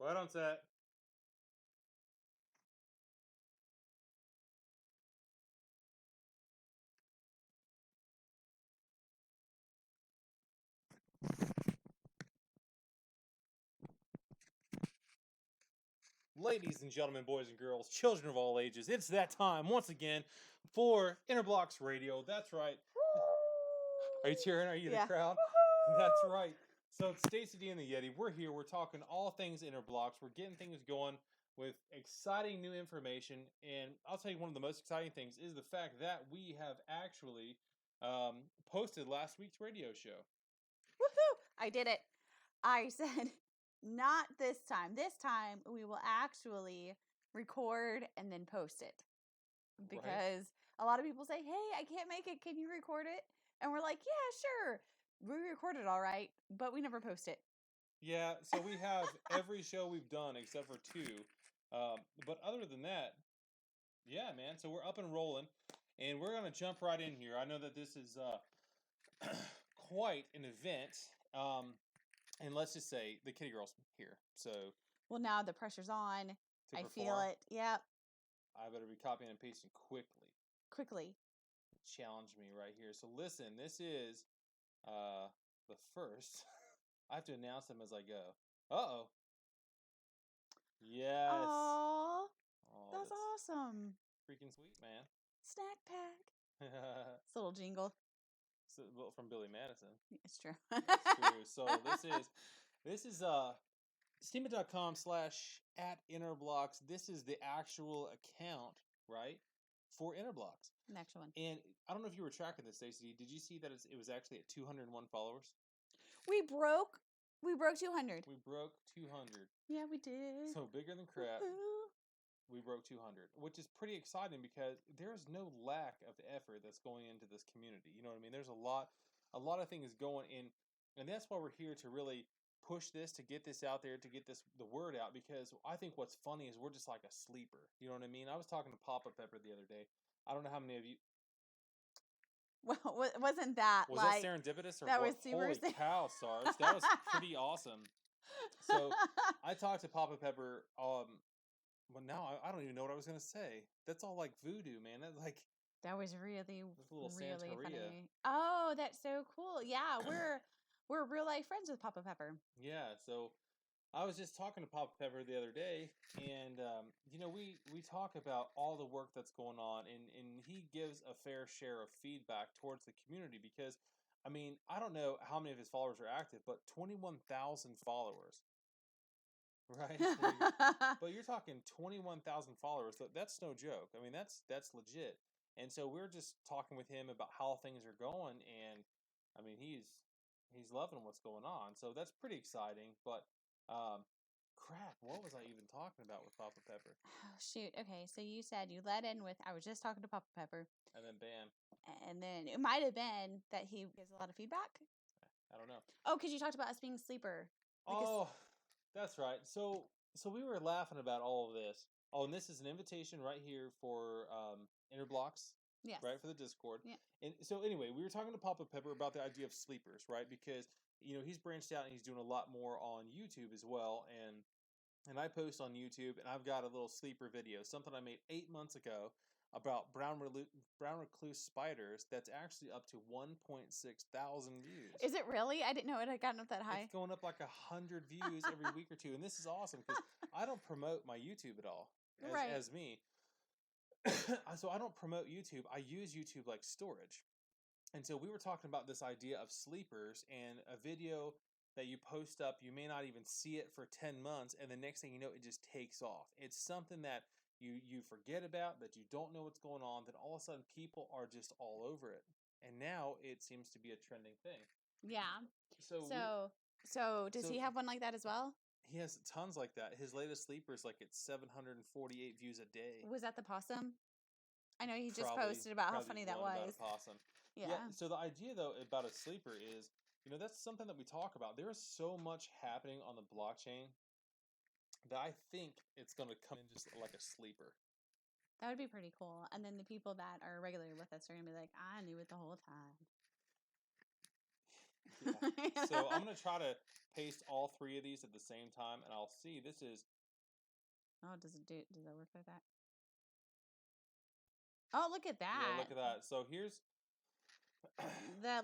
Right on set. Ladies and gentlemen, boys and girls, children of all ages, it's that time once again for Interblocks Radio. That's right. Are you cheering? Are you the crowd? That's right. So it's Stacy D and the Yeti. We're here. We're talking all things Interblocks. We're getting things going with exciting new information. And I'll tell you, one of the most exciting things is the fact that we have actually posted last week's radio show. Woohoo! I did it. I said, not this time. This time we will actually record and then post it. Because a lot of people say, hey, I can't make it. Can you record it? And we're like, yeah, sure. We recorded all right, but we never post it. Yeah, so we have every show we've done except for 2. But other than that, yeah, man. So we're up and rolling, and we're gonna jump right in here. I know that this is quite an event, and let's just say the kitty girl's here. So well, now the pressure's on. I feel it. Yep. I better be copying and pasting quickly. Challenge me right here. So listen, this is the first. I have to announce them as I go. Uh-oh. Yes. Aww. That's awesome. Freaking sweet, man. Snack pack. It's a little jingle. So, from Billy Madison. It's true. It's true. So this is steamit.com/@Interblocks. This is the actual account, right? For Interblocks. An actual one. And I don't know if you were tracking this, Stacey. Did you see that it was actually at 201 followers? We broke 200. We broke 200. Yeah, we did. So bigger than crap. Woo-hoo. We broke 200, which is pretty exciting because there's no lack of effort that's going into this community. You know what I mean? There's a lot of things going in, and that's why we're here to really push this, to get this out there, to get the word out, because I think what's funny is we're just like a sleeper. You know what I mean? I was talking to Papa Pepper the other day. I don't know how many of you... Well, wasn't that was like... that serendipitous? Or that what? Was super... Holy cow, Sarge. That was pretty awesome. So I talked to Papa Pepper... well, now I don't even know what I was going to say. That's all like voodoo, man. That's like... That was really Santeria. Funny. Oh, that's so cool. Yeah, we're real life friends with Papa Pepper. Yeah, so I was just talking to Papa Pepper the other day, and we talk about all the work that's going on, and he gives a fair share of feedback towards the community because, I mean, I don't know how many of his followers are active, but 21,000 followers. Right, but you're talking 21,000 followers. That's no joke. I mean, that's legit. And so we're just talking with him about how things are going, and I mean, he's loving what's going on. So that's pretty exciting. But crap, what was I even talking about with Papa Pepper? Oh, shoot. Okay, so you said you led in with I was just talking to Papa Pepper, and then bam, and then it might have been that he gives a lot of feedback. I don't know. Oh, because you talked about us being a sleeper. That's right. So we were laughing about all of this. Oh, and this is an invitation right here for Interblocks. Yes. Right, for the Discord. Yeah. And so anyway, we were talking to Papa Pepper about the idea of sleepers, right? Because he's branched out and he's doing a lot more on YouTube as well. And I post on YouTube, and I've got a little sleeper video, something I made 8 months ago about brown recluse spiders that's actually up to 1.6 thousand views. Is it really? I didn't know it had gotten up that high. It's going up like 100 views every week or two, and this is awesome because I don't promote my YouTube at all as me. So I don't promote YouTube. I use YouTube like storage. And so we were talking about this idea of sleepers and a video that you post up, you may not even see it for 10 months, and the next thing you know, it just takes off. It's something that you forget about, that you don't know what's going on, then all of a sudden people are just all over it. And now it seems to be a trending thing. Yeah. So does he have one like that as well? He has tons like that. His latest sleeper is like at 748 views a day. Was that the possum? I know he just posted about how funny that was. About a possum. Yeah. So the idea though about a sleeper is, that's something that we talk about. There is so much happening on the blockchain that I think it's going to come in just like a sleeper. That would be pretty cool. And then the people that are regular with us are going to be like, I knew it the whole time. Yeah. So I'm going to try to paste all 3 of these at the same time, and I'll see. This is. Oh, does that work like that? Oh, look at that. Yeah, look at that. So here's the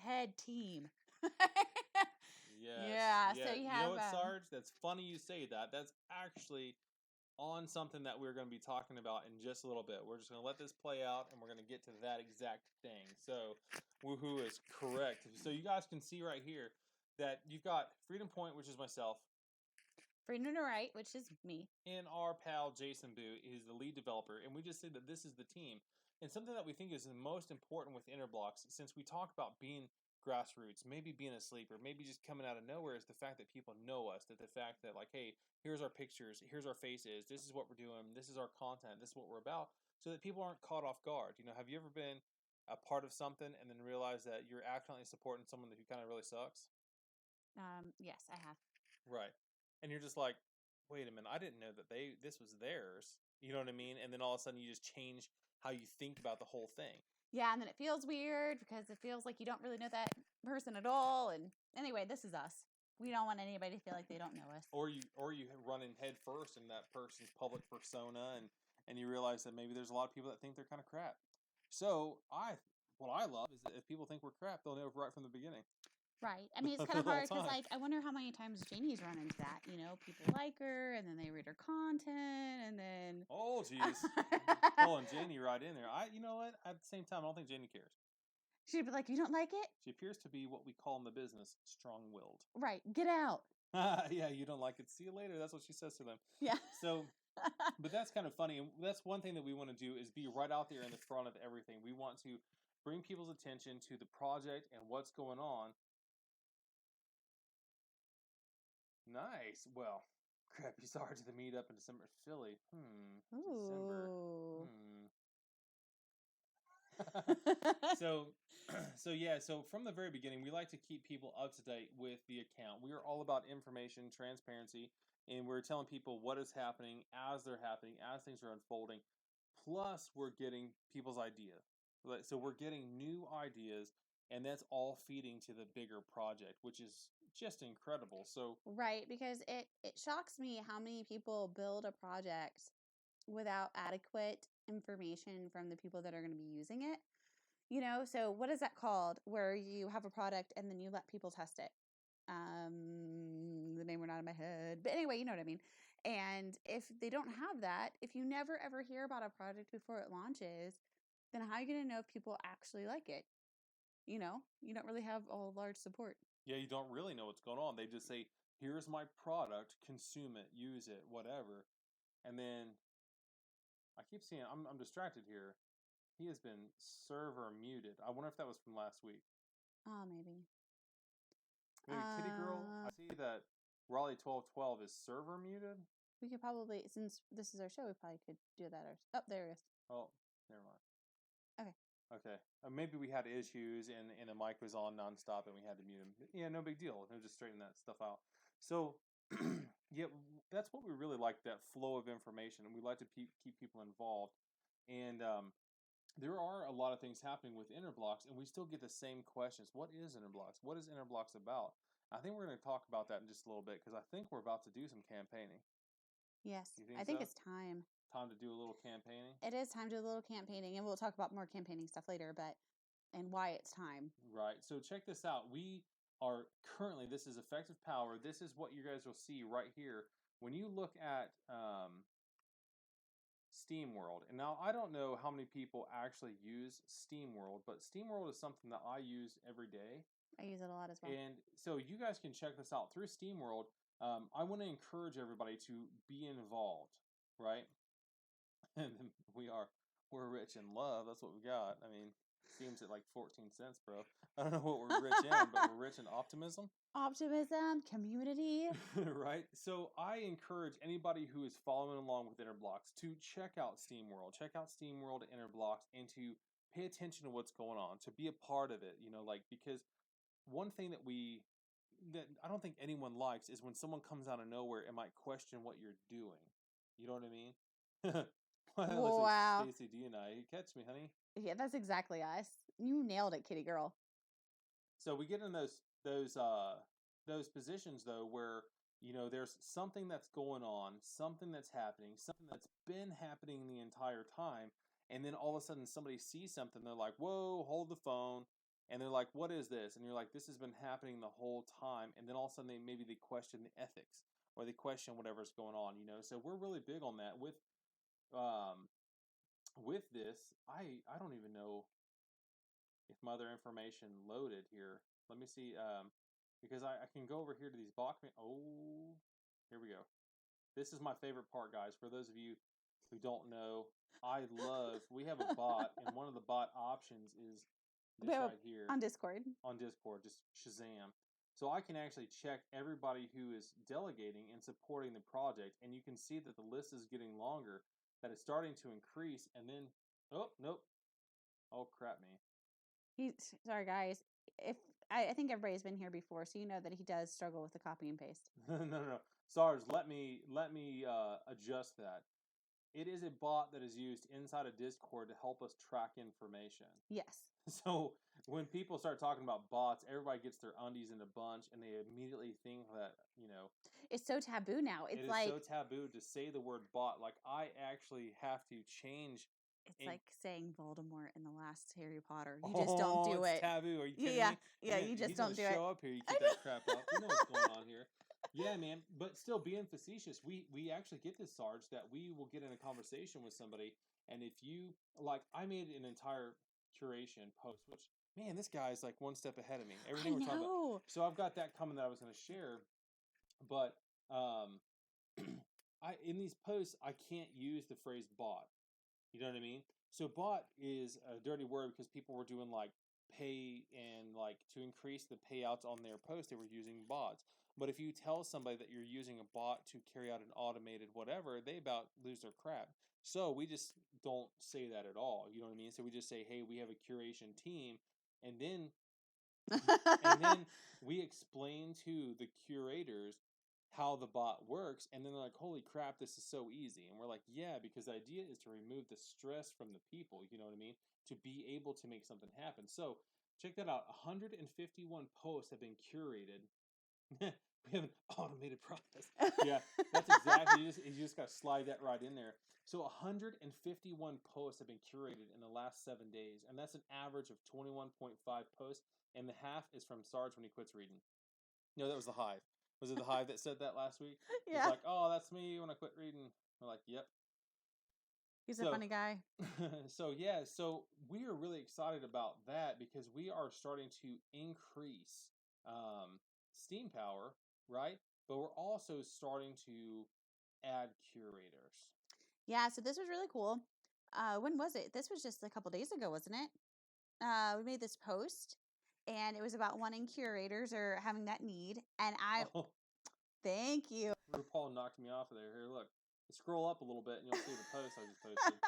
head team. yes. Yeah. Yeah. So you You have know what, Sarge? That's funny you say that. That's actually on something that we're going to be talking about in just a little bit. We're just going to let this play out, and we're going to get to that exact thing. So, woohoo is correct. So you guys can see right here that you've got Freedom Point, which is myself, Freedom to Write, which is me, and our pal Jason Boo is the lead developer, and we just said that this is the team. And something that we think is the most important with Interblocks, since we talk about being grassroots, maybe being a sleeper, maybe just coming out of nowhere, is the fact that people know us. That the fact that, like, hey, here's our pictures, here's our faces, this is what we're doing, this is our content, this is what we're about, so that people aren't caught off guard. Have you ever been a part of something and then realize that you're accidentally supporting someone who kind of really sucks? yes, I have. Right. And you're just like, wait a minute, I didn't know that this was theirs. You know what I mean? And then all of a sudden you just change how you think about the whole thing. Yeah, and then it feels weird because it feels like you don't really know that person at all. And anyway, this is us. We don't want anybody to feel like they don't know us. Or you run in head first in that person's public persona, and you realize that maybe there's a lot of people that think they're kind of crap. So what I love is that if people think we're crap, they'll know right from the beginning. Right. I mean, it's kind of hard because, like, I wonder how many times Janie's run into that. People like her, and then they read her content, and then oh, jeez, pulling Janie right in there. You know what? At the same time, I don't think Janie cares. She'd be like, "You don't like it?" She appears to be what we call in the business strong-willed. Right. Get out. Yeah, you don't like it. See you later. That's what she says to them. Yeah. So, but that's kind of funny, and that's one thing that we want to do is be right out there in the front of everything. We want to bring people's attention to the project and what's going on. Nice. Well, crap, you saw her to the meetup in December. Philly. December. So so from the very beginning, we like to keep people up to date with the account. We are all about information, transparency, and we're telling people what is happening as they're happening, as things are unfolding. Plus, we're getting people's idea. So we're getting new ideas, and that's all feeding to the bigger project, which is just incredible. So right, because it shocks me how many people build a project without adequate information from the people that are going to be using it. So what is that called where you have a product and then you let people test it? The name went out of my head, but anyway, you know what I mean. And if they don't have that, if you never ever hear about a product before it launches, then how are you going to know if people actually like it? You don't really have a large support. yeah, you don't really know what's going on. They just say, "Here's my product, consume it, use it, whatever," and then I keep seeing. I'm distracted here. He has been server muted. I wonder if that was from last week. Oh, maybe. Maybe Kitty Girl. I see that Raleigh 1212 is server muted. We could probably, since this is our show, we probably could do that. Oh, there it is. Oh, never mind. Okay. Okay. Maybe we had issues and the mic was on nonstop and we had to mute him. Yeah, no big deal. We'll just straighten that stuff out. So, yeah, that's what we really like, that flow of information. And we like to keep people involved. And there are a lot of things happening with Interblocks, and we still get the same questions. What is Interblocks? What is Interblocks about? I think we're going to talk about that in just a little bit because I think we're about to do some campaigning. Yes, You think I think so? it's time. Time to do a little campaigning? It is time to do a little campaigning, and we'll talk about more campaigning stuff later, and why it's time. Right. So check this out. We are currently, this is Effective Power. This is what you guys will see right here. When you look at SteamWorld, and now I don't know how many people actually use SteamWorld, but SteamWorld is something that I use every day. I use it a lot as well. And so you guys can check this out through SteamWorld. I want to encourage everybody to be involved, right? And we're rich in love. That's what we got. I mean, Steam's at like 14 cents, bro. I don't know what we're rich in, but we're rich in optimism. Optimism, community. Right? So I encourage anybody who is following along with Interblocks to check out SteamWorld. Check out SteamWorld Interblocks and to pay attention to what's going on, to be a part of it, because one thing that I don't think anyone likes is when someone comes out of nowhere and might question what you're doing. You know what I mean? Wow. Like Stacey D and I. You catch me, honey? Yeah, that's exactly us. You nailed it, kitty girl. So we get in those those positions though where there's something that's going on, something that's happening, something that's been happening the entire time, and then all of a sudden somebody sees something, they're like, "Whoa, hold the phone." And they're like, "What is this?" And you're like, "This has been happening the whole time." And then all of a sudden they question the ethics, or they question whatever's going on. So we're really big on that um with this. I don't even know if my other information loaded here. Let me see. Because I can go over here to these Bachman. Oh, here we go. This is my favorite part, guys. For those of you who don't know, we have a bot, and one of the bot options is We this have right here on Discord. on Discord, just Shazam. So I can actually check everybody who is delegating and supporting the project, and you can see that the list is getting longer, that it's starting to increase, and then, oh, nope. Oh, crap me. Sorry, guys. If I think everybody's been here before, so you know that he does struggle with the copy and paste. No. Sarge, let me adjust that. It is a bot that is used inside of Discord to help us track information. Yes. So when people start talking about bots, everybody gets their undies in a bunch, and they immediately think that it's so taboo now. It is so taboo to say the word bot. Like, I actually have to change. It's like saying Voldemort in the last Harry Potter. You just don't do it's it. taboo. Are you kidding Yeah, me? yeah. You just don't do it. Show up here. You keep that crap up. You know what's going on here. Yeah, man. But still, being facetious, we actually get this, Sarge, that we will get in a conversation with somebody, and if you like, I made an entire curation post, which, man, this guy's like one step ahead of me. Everything we're talking about. So I've got that coming that I was going to share, but in these posts I can't use the phrase bot. You know what I mean? So bot is a dirty word because people were doing like pay, and like to increase the payouts on their post, they were using bots. But if you tell somebody that you're using a bot to carry out an automated whatever, they about lose their crap. So we just don't say that at all. You know what I mean? So we just say, "Hey, we have a curation team," and then we explain to the curators how the bot works, and then they're like, "Holy crap, this is so easy." And we're like, "Yeah, because the idea is to remove the stress from the people, you know what I mean, to be able to make something happen." So check that out. 151 posts have been curated. We have an automated process. Yeah, that's exactly. You just got to slide that right in there. So 151 posts have been curated in the last 7 days, and that's an average of 21.5 posts, and the half is from Sarge when he quits reading. No, that was the Hive. Was it the Hive that said that last week? Yeah. He's like, "Oh, that's me when I quit reading." We're like, "Yep." He's a funny guy. So we are really excited about that because we are starting to increase Steam power, right? But we're also starting to add curators. Yeah, so this was really cool. When was it? This was just a couple days ago, wasn't it? We made this post, and it was about wanting curators or having that need. And thank you. RuPaul knocked me off of there. Here, look. Scroll up a little bit, and you'll see the post I just posted.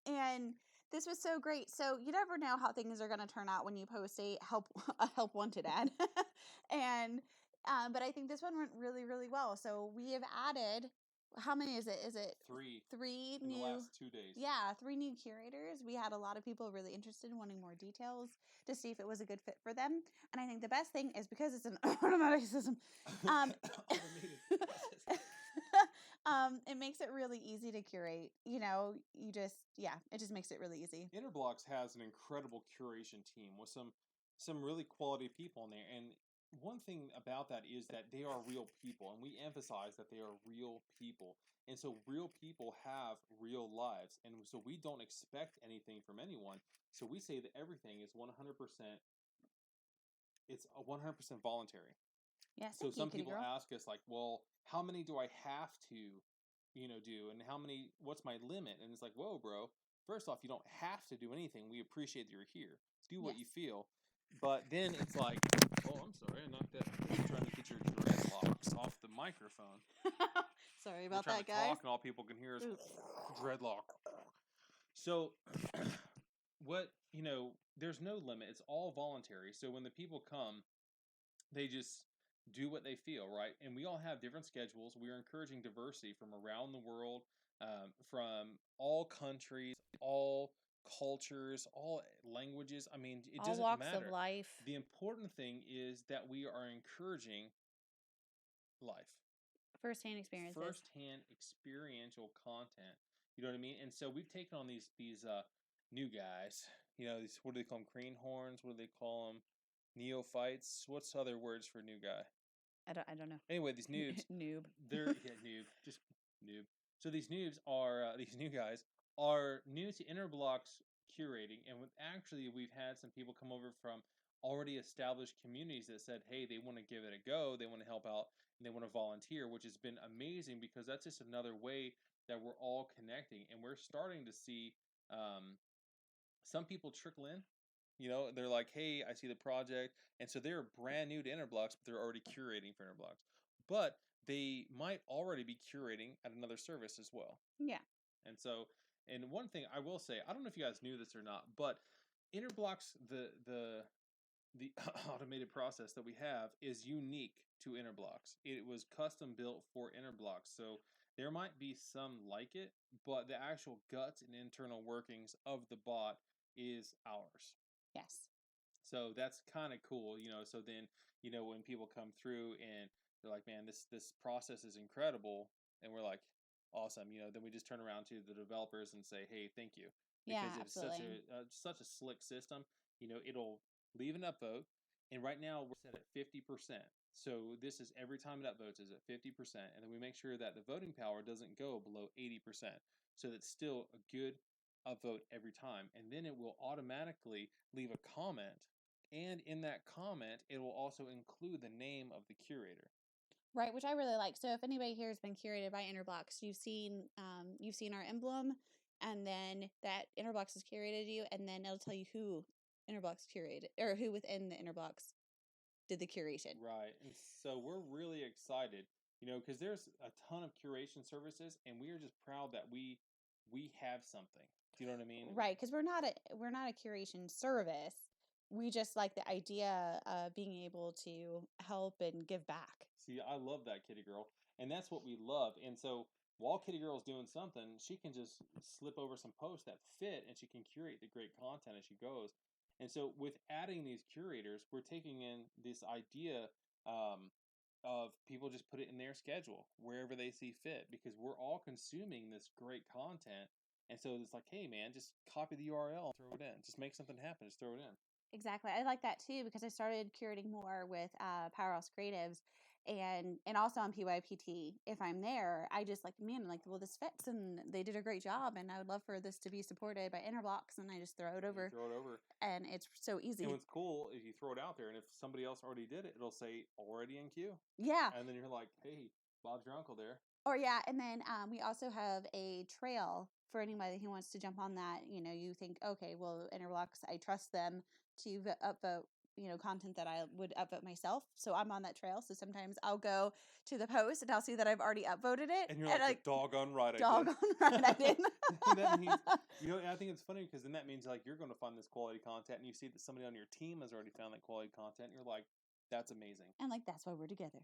And this was so great. So you never know how things are going to turn out when you post a help wanted ad. And but I think this one went really, really well. So we have added, how many is it? Is it three in new, the last 2 days? Yeah, 3 new curators. We had a lot of people really interested in wanting more details to see if it was a good fit for them. And I think the best thing is because it's an automatic system. Automated process. It makes it really easy to curate. It just makes it really easy. Interblocks has an incredible curation team with some really quality people in there. And one thing about that is that they are real people, and we emphasize that they are real people. And so real people have real lives, and so we don't expect anything from anyone. So we say that everything is 100%. It's 100% voluntary. Yes. So some people ask us like, "Well, how many do I have to, do, and what's my limit?" And it's like, "Whoa, bro. First off, you don't have to do anything. We appreciate that you're here. Do what you feel." But then it's like, "Oh, I'm sorry. I knocked that. I'm trying to get your dreadlocks off the microphone." Sorry about that, guys. Talk, and all people can hear is dreadlock. So there's no limit. It's all voluntary. So when the people come, they just do what they feel, right? And we all have different schedules. We are encouraging diversity from around the world, from all countries, all cultures, all languages. I mean, it All doesn't walks of matter. life. The important thing is that we are encouraging life. Firsthand experiences. Firsthand experiential content. You know what I mean? And so we've taken on these new guys. You know, these, what do they call them? Greenhorns? What do they call them? Neophytes? What's other words for new guy? I don't know. Anyway, these noobs. Noob. They're noob, just noob. So these noobs are these new guys are new to Interblocks curating, and actually we've had some people come over from already established communities that said, hey, they want to give it a go, they want to help out, and they want to volunteer, which has been amazing because that's just another way that we're all connecting, and we're starting to see some people trickle in. You know, they're like, hey, I see the project. And so they're brand new to Interblocks, but they're already curating for Interblocks. But they might already be curating at another service as well. Yeah. And so, and one thing I will say, I don't know if you guys knew this or not, but Interblocks, the automated process that we have is unique to Interblocks. It was custom built for Interblocks. So there might be some like it, but the actual guts and internal workings of the bot is ours. Yes. So that's kind of cool, you know. So then, you know, when people come through and they're like, "Man, this process is incredible," and we're like, "Awesome," you know. Then we just turn around to the developers and say, "Hey, thank you," Yeah, because it's absolutely. such a slick system. You know, it'll leave an upvote, and right now we're set at 50%. So this is every time it upvotes is at 50%, and then we make sure that the voting power doesn't go below 80%. So that's still a good upvote every time, and then it will automatically leave a comment, and in that comment, it will also include the name of the curator. Right, which I really like. So if anybody here has been curated by Interblocks, you've seen our emblem, and then that Interblocks has curated you, and then it'll tell you who Interblocks curated or who within the Interblocks did the curation. Right, and so we're really excited, you know, because there's a ton of curation services, and we are just proud that we have something. Do you know what I mean? Right, because we're not a curation service. We just like the idea of being able to help and give back. See, I love that Kitty Girl, and that's what we love. And so while Kitty Girl's doing something, she can just slip over some posts that fit, and she can curate the great content as she goes. And so with adding these curators, we're taking in this idea of people just put it in their schedule wherever they see fit, because we're all consuming this great content. And so it's like, hey man, just copy the URL and throw it in. Just make something happen. Just throw it in. Exactly. I like that too because I started curating more with Powerhouse Creatives and also on PYPT. If I'm there, I just like, man, like, well, this fits and they did a great job and I would love for this to be supported by Interblocks, and I just throw it You over throw it over. and it's so And easy. what's cool is you throw it out there, and if somebody else already did it, it'll say already in queue. Yeah. And then you're like, hey, Bob's your uncle there. Or yeah, and then we also have a trail for anybody who wants to jump on that. You know, you think, okay, well, Interblocks, I trust them to upvote, you know, content that I would upvote myself. So I'm on that trail. So sometimes I'll go to the post and I'll see that I've already upvoted it. And you're like, like, doggone right I did. doggone right I did. That means, you know, I think it's funny because then that means like you're going to find this quality content, and you see that somebody on your team has already found that quality content. And you're like, that's amazing. And like, that's why we're together.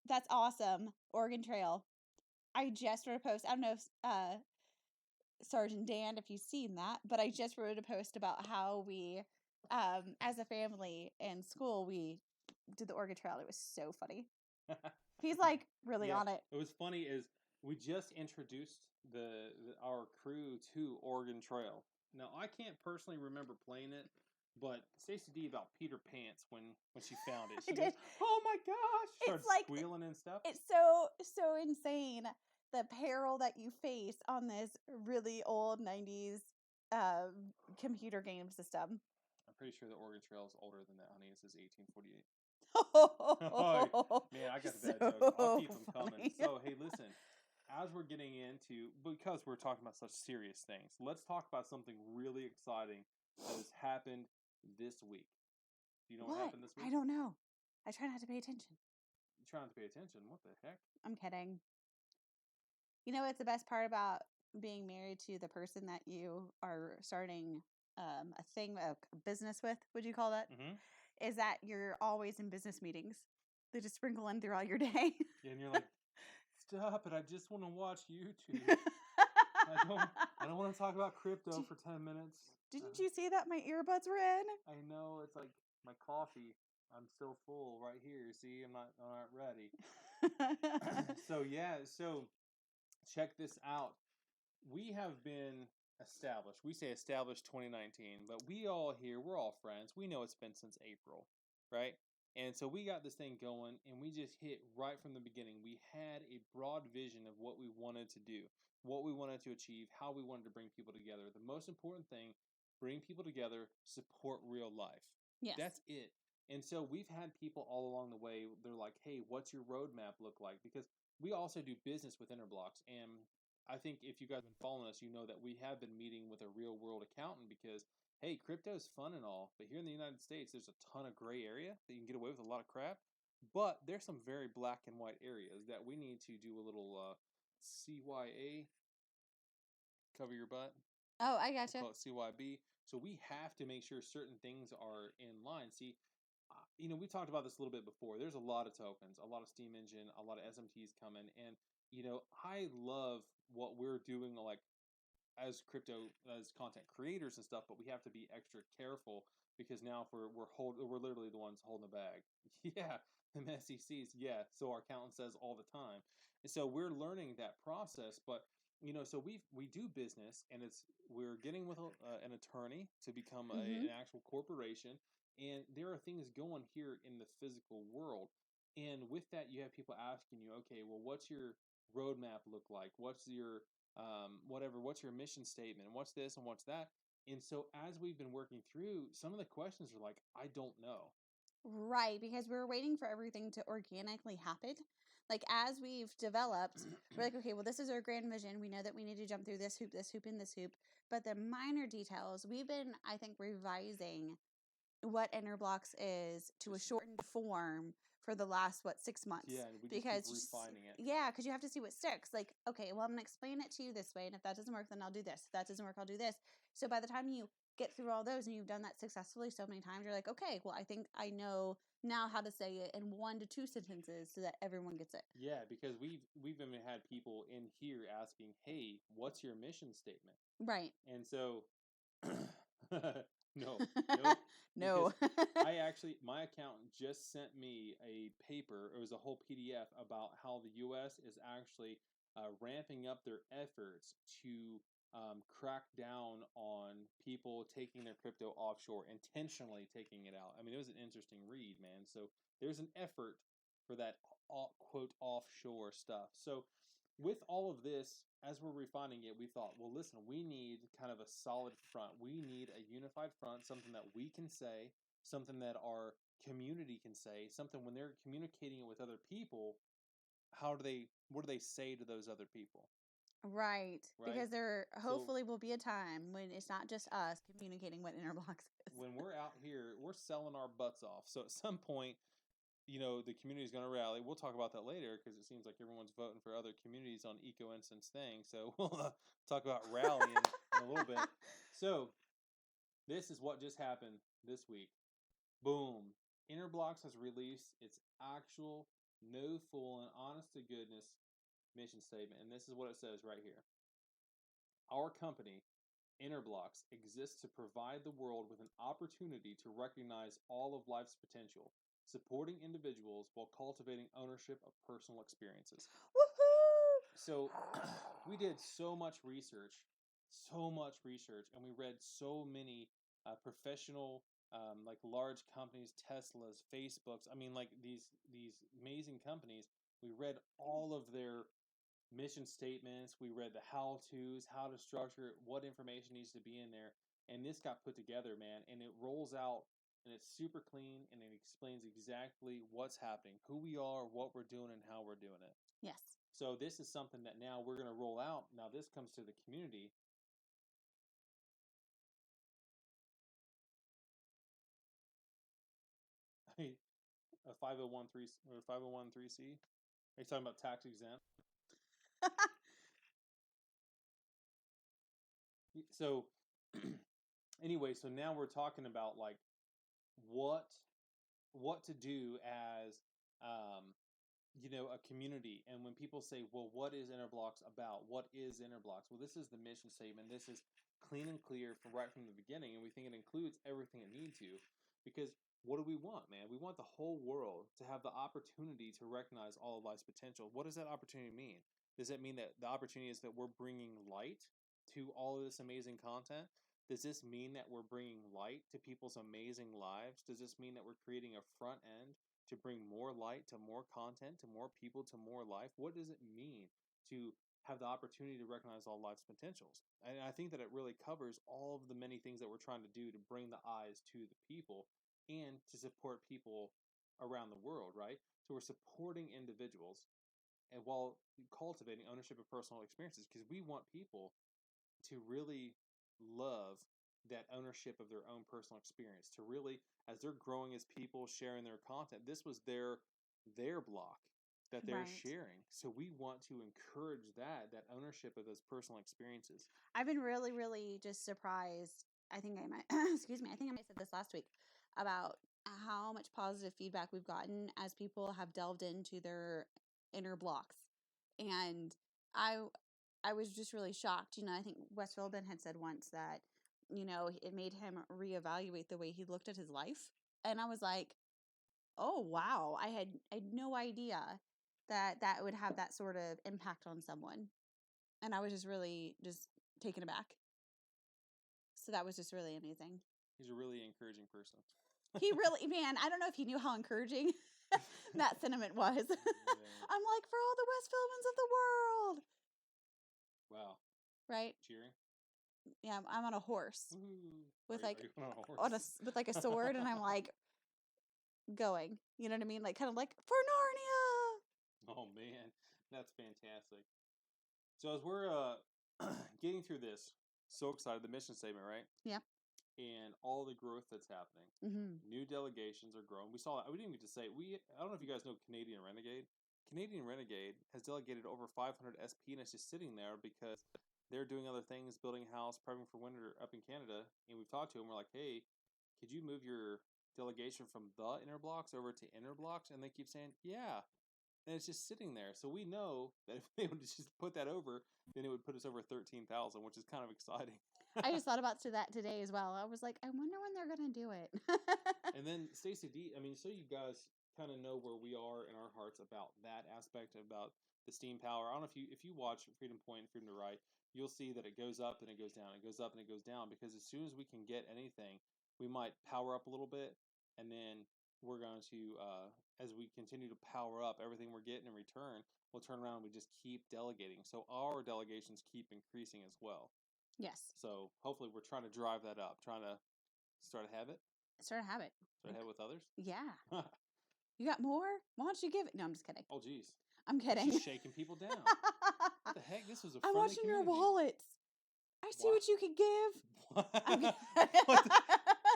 That's awesome. Oregon Trail. I just wrote a post. I don't know if Sergeant Dan, if you've seen that, but I just wrote a post about how we, as a family in school, we did the Oregon Trail. It was so funny. He's like really on it. It was funny is we just introduced our crew to Oregon Trail. Now I can't personally remember playing it, but Stacey D about Peter Pants when she found it. She goes, "Oh my gosh!" She started like, squealing and stuff. It's so insane the peril that you face on this really old 90s computer game system. I'm pretty sure the Oregon Trail is older than that, honey. It says 1848. Oh, man, I got the bad jokes. I'll keep them coming. So, hey, listen, as we're getting into, because we're talking about such serious things, let's talk about something really exciting that has happened this week. Do you know what happened this week? I don't know. I try not to pay attention. You try not to pay attention? What the heck? I'm kidding. You know what's the best part about being married to the person that you are starting a business with, would you call that? Mm-hmm. Is that you're always in business meetings. They just sprinkle in throughout your day. And you're like, stop it. I just want to watch YouTube. I don't want to talk about crypto for 10 minutes. Didn't you see that my earbuds were in? I know, it's like my coffee. I'm still full right here. See, I'm not ready. So check this out. We have been established. We say established 2019, but we're all friends. We know it's been since April, right? And so we got this thing going, and we just hit right from the beginning. We had a broad vision of what we wanted to do, what we wanted to achieve, how we wanted to bring people together. The most important thing, bring people together, support real life. Yes. That's it. And so we've had people all along the way. They're like, hey, what's your roadmap look like? Because we also do business with Interblocks. And I think if you guys have been following us, you know that we have been meeting with a real world accountant because, hey, crypto is fun and all, but here in the United States, there's a ton of gray area that you can get away with a lot of crap. But there's some very black and white areas that we need to do a little CYA, cover your butt. Oh, I gotcha. We'll call it CYB. So we have to make sure certain things are in line. See, we talked about this a little bit before. There's a lot of tokens, a lot of Steam Engine, a lot of SMTs coming, and I love what we're doing, like as content creators and stuff, but we have to be extra careful because now if we're literally the ones holding the bag. Yeah, the SECs. Yeah, so our accountant says all the time, and so we're learning that process, but. So we do business, and we're getting with an attorney to become an actual corporation, and there are things going here in the physical world. And with that, you have people asking you, okay, well, what's your roadmap look like? What's your what's your mission statement? What's this and what's that? And so as we've been working through, some of the questions are like, I don't know. Right, because we're waiting for everything to organically happen. Like as we've developed, we're like, okay, well, this is our grand vision. We know that we need to jump through this hoop, and this hoop. But the minor details, we've been, I think, revising what Interblocks is to a shortened form for the last 6 months. Yeah, and we just keep refining it. Yeah, because you have to see what sticks. Like, okay, well, I'm gonna explain it to you this way, and if that doesn't work, then I'll do this. If that doesn't work, I'll do this. So by the time you get through all those and you've done that successfully so many times, you're like, okay, well, I think I know now how to say it in 1 to 2 sentences so that everyone gets it. Yeah, because we've even had people in here asking, "Hey, what's your mission statement?" Right. And so, no, no. My accountant just sent me a paper. It was a whole PDF about how the U.S. is actually ramping up their efforts to crack down on people taking their crypto offshore, intentionally taking it out. I mean, it was an interesting read, man. So there's an effort for that quote offshore stuff. So with all of this, as we're refining it, we thought, well, listen, we need kind of a solid front. We need a unified front, something that we can say, something that our community can say, something when they're communicating it with other people, what do they say to those other people? Right. Because there hopefully will be a time when it's not just us communicating what Interblocks is. When we're out here, we're selling our butts off. So at some point, the community is going to rally. We'll talk about that later because it seems like everyone's voting for other communities on Eco Instance thing. So we'll talk about rallying in a little bit. So this is what just happened this week. Boom. Interblocks has released its actual, no fool and honest to goodness mission statement. And this is what it says right here. Our company, Interblocks, exists to provide the world with an opportunity to recognize all of life's potential, supporting individuals while cultivating ownership of personal experiences. Woohoo! So we did so much research, and we read so many professional, like large companies, Teslas, Facebooks. I mean, like these amazing companies. We read all of their mission statements. We read the how-tos, how to structure it, what information needs to be in there. And this got put together, man, and it rolls out and it's super clean and it explains exactly what's happening, who we are, what we're doing, and how we're doing it. Yes. So this is something that now we're going to roll out. Now this comes to the community. A 501(c)(3) or 501(c)(3). Are you talking about tax exempt? So anyway, so now we're talking about like what to do as a community. And when people say, well, what is Interblocks about? What is Interblocks? Well, this is the mission statement. This is clean and clear from right from the beginning. And we think it includes everything it needs to. Because what do we want, man? We want the whole world to have the opportunity to recognize all of life's potential. What does that opportunity mean? Does it mean that the opportunity is that we're bringing light to all of this amazing content? Does this mean that we're bringing light to people's amazing lives? Does this mean that we're creating a front end to bring more light to more content, to more people, to more life? What does it mean to have the opportunity to recognize all life's potentials? And I think that it really covers all of the many things that we're trying to do to bring the eyes to the people and to support people around the world, right? So we're supporting individuals and while cultivating ownership of personal experiences, because we want people to really love that ownership of their own personal experience, to really, as they're growing as people, sharing their content, this was their block that they're Right. sharing. So we want to encourage that ownership of those personal experiences. I've been really, really just surprised. I think I might, excuse me, I think I might have said this last week about how much positive feedback we've gotten as people have delved into their inner blocks. And I, I was just really shocked. I think Wes Philbin had said once that, it made him reevaluate the way he looked at his life. And I was like, oh, wow. I had no idea that that would have that sort of impact on someone. And I was just really just taken aback. So that was just really amazing. He's a really encouraging person. He really, man, I don't know if he knew how encouraging that sentiment was. I'm like, for all the West Philbins of the world. Wow. Right? Cheering? Yeah, I'm on a horse. Woo-hoo. With Are like you on a horse? with like a sword, and I'm like going. You know what I mean? Like kind of like for Narnia. Oh man, that's fantastic. So as we're getting through this, so excited, the mission statement, right? Yeah. And all the growth that's happening. Mm-hmm. New delegations are growing. We saw that. We didn't even get to say I don't know if you guys know Canadian Renegade. Canadian Renegade has delegated over 500 SP and it's just sitting there because they're doing other things, building a house, prepping for winter up in Canada. And we've talked to them. We're like, hey, could you move your delegation from the inner blocks over to inner blocks? And they keep saying, yeah. And it's just sitting there. So we know that if they would just put that over, then it would put us over 13,000, which is kind of exciting. I just thought about that today as well. I was like, I wonder when they're gonna do it. And then Stacey D, I mean, so you guys kind of know where we are in our hearts about that aspect about the steam power. I don't know if you watch Freedom Point, Freedom to Write, you'll see that it goes up and it goes down, it goes up and it goes down because as soon as we can get anything, we might power up a little bit, and then we're going to as we continue to power up everything we're getting in return, we'll turn around and we just keep delegating. So our delegations keep increasing as well. Yes. So hopefully we're trying to drive that up, trying to start a habit. Start a habit. Start a habit with others. Yeah. You got more? Why don't you give it? No, I'm just kidding. Oh, geez. I'm kidding. She's shaking people down. What the heck? This was a I'm friendly watching community. your wallets. I see what you could give.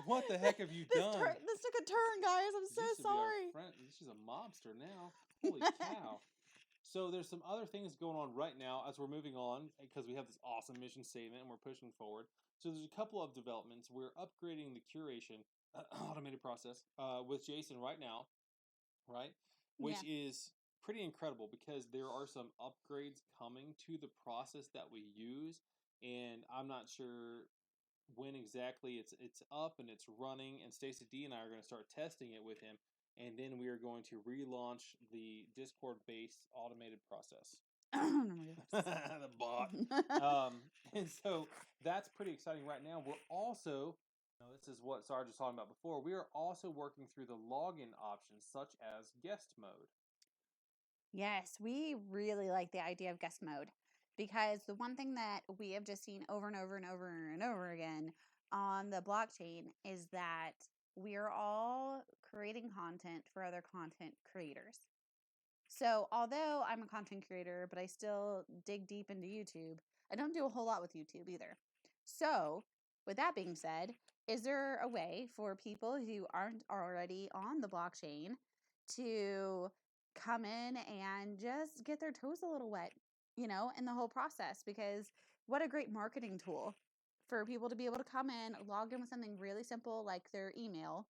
What the heck have you done? This took a turn, guys. I'm so sorry. She's a mobster now. Holy cow. So there's some other things going on right now as we're moving on because we have this awesome mission statement and we're pushing forward. So there's a couple of developments. We're upgrading the curation automated process with Jason right now, right? Which is pretty incredible because there are some upgrades coming to the process that we use, and I'm not sure when exactly it's up and it's running. And Stacey D and I are going to start testing it with him, and then we are going to relaunch the Discord-based automated process. The bot. And so that's pretty exciting right now. We're also, this is what Sarge was talking about before. We are also working through the login options, such as guest mode. Yes, we really like the idea of guest mode because the one thing that we have just seen over and over and over and over again on the blockchain is that we are all creating content for other content creators. So, although I'm a content creator, but I still dig deep into YouTube, I don't do a whole lot with YouTube either. So, with that being said, is there a way for people who aren't already on the blockchain to come in and just get their toes a little wet, in the whole process? Because what a great marketing tool for people to be able to come in, log in with something really simple like their email,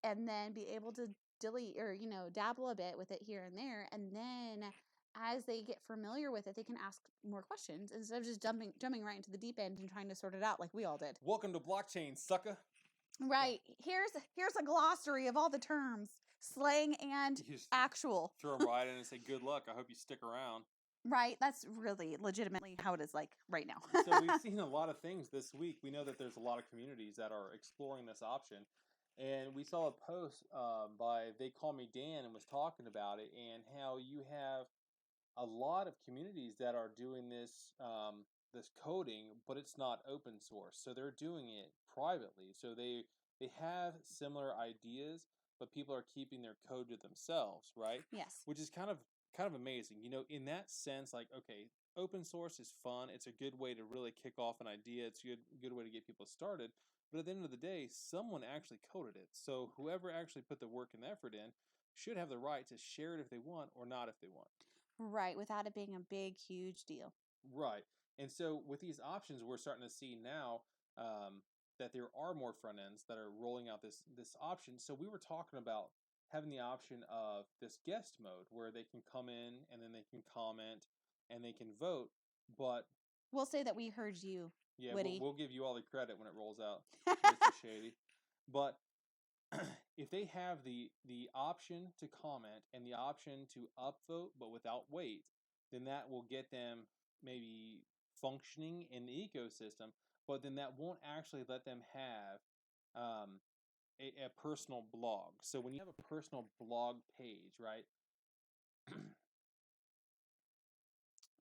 and then be able to dabble a bit with it here and there, and then as they get familiar with it, they can ask more questions instead of just jumping right into the deep end and trying to sort it out like we all did. Welcome to blockchain, sucker. Right. Here's a glossary of all the terms, slang and actual. Throw them right in and say, good luck. I hope you stick around. Right. That's really legitimately how it is like right now. So we've seen a lot of things this week. We know that there's a lot of communities that are exploring this option. And we saw a post by They Call Me Dan and was talking about it and how you have a lot of communities that are doing this this coding, but it's not open source. So they're doing it privately. So they have similar ideas, but people are keeping their code to themselves, right? Yes. Which is kind of amazing. In that sense, like, okay, open source is fun. It's a good way to really kick off an idea. It's a good way to get people started. But at the end of the day, someone actually coded it. So whoever actually put the work and effort in should have the right to share it if they want or not if they want. Right, without it being a big, huge deal. Right. And so with these options, we're starting to see now that there are more front ends that are rolling out this option. So we were talking about having the option of this guest mode where they can come in and then they can comment and they can vote. But we'll say that we heard you. Yeah, Witty. we'll give you all the credit when it rolls out, Mr. Shady. But if they have the option to comment and the option to upvote but without wait, then that will get them maybe functioning in the ecosystem, but then that won't actually let them have a personal blog. So when you have a personal blog page, right?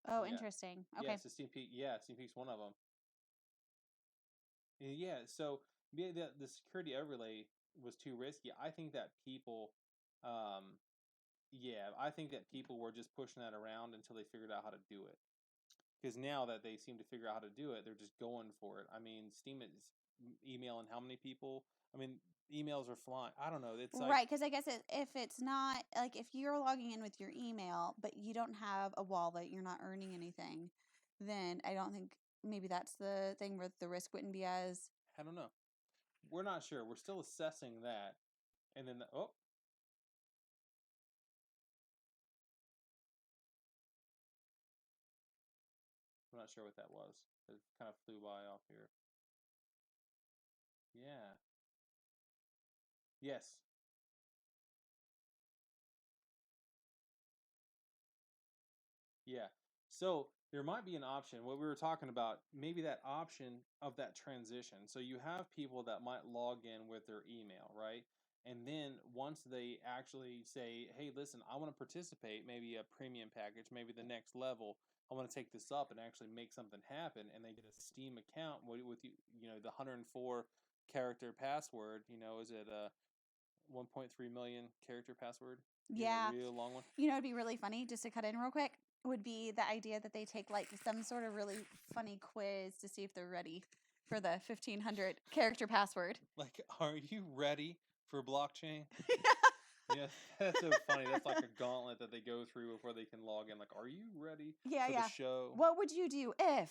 Oh, yeah. Interesting. Okay. Yeah, so Steam Peak's one of them. Yeah, so the security overlay was too risky. I think that people, I think that people were just pushing that around until they figured out how to do it. Because now that they seem to figure out how to do it, they're just going for it. I mean, Steam is emailing how many people? I mean, emails are flying. I don't know. It's like, right, because I guess if it's not like if you're logging in with your email, but you don't have a wallet, you're not earning anything, then I don't think maybe that's the thing where the risk wouldn't be as. I don't know. We're not sure. We're still assessing that. And then, I'm not sure what that was. It kind of flew by off here. Yeah. Yes. Yeah. So there might be an option. What we were talking about, maybe that option of that transition. So you have people that might log in with their email, right? And then once they actually say, hey, listen, I want to participate, maybe a premium package, maybe the next level, I want to take this up and actually make something happen. And they get a Steam account with the 104 character password, is it a 1.3 million character password? Yeah. A real long one. It'd be really funny, just to cut in real quick, would be the idea that they take like some sort of really funny quiz to see if they're ready for the 1,500 character password. Like, are you ready for blockchain? Yeah, that's so funny. That's like a gauntlet that they go through before they can log in. Like, are you ready for the show? What would you do if?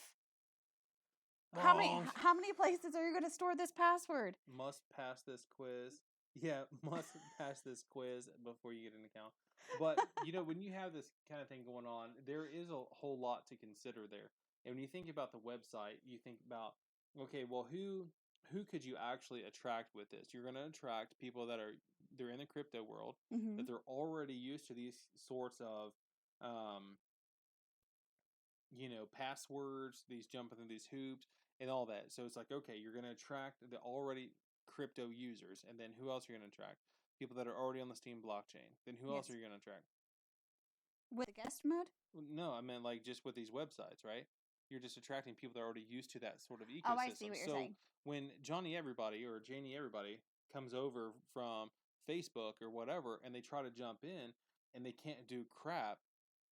How many places are you going to store this password? Must pass this quiz. Yeah, must pass this quiz before you get an account. But, when you have this kind of thing going on, there is a whole lot to consider there. And when you think about the website, you think about, okay, well, who could you actually attract with this? You're going to attract people that they're in the crypto world, that they're already used to these sorts of, passwords, these jumping through these hoops and all that. So it's like, okay, you're going to attract the already crypto users. And then who else are you going to attract? People that are already on the Steam blockchain. Then who else are you going to attract? With the guest mode? No, I meant like just with these websites, right? You're just attracting people that are already used to that sort of ecosystem. Oh, I see what you're saying. When Johnny Everybody or Janie Everybody comes over from Facebook or whatever and they try to jump in and they can't do crap,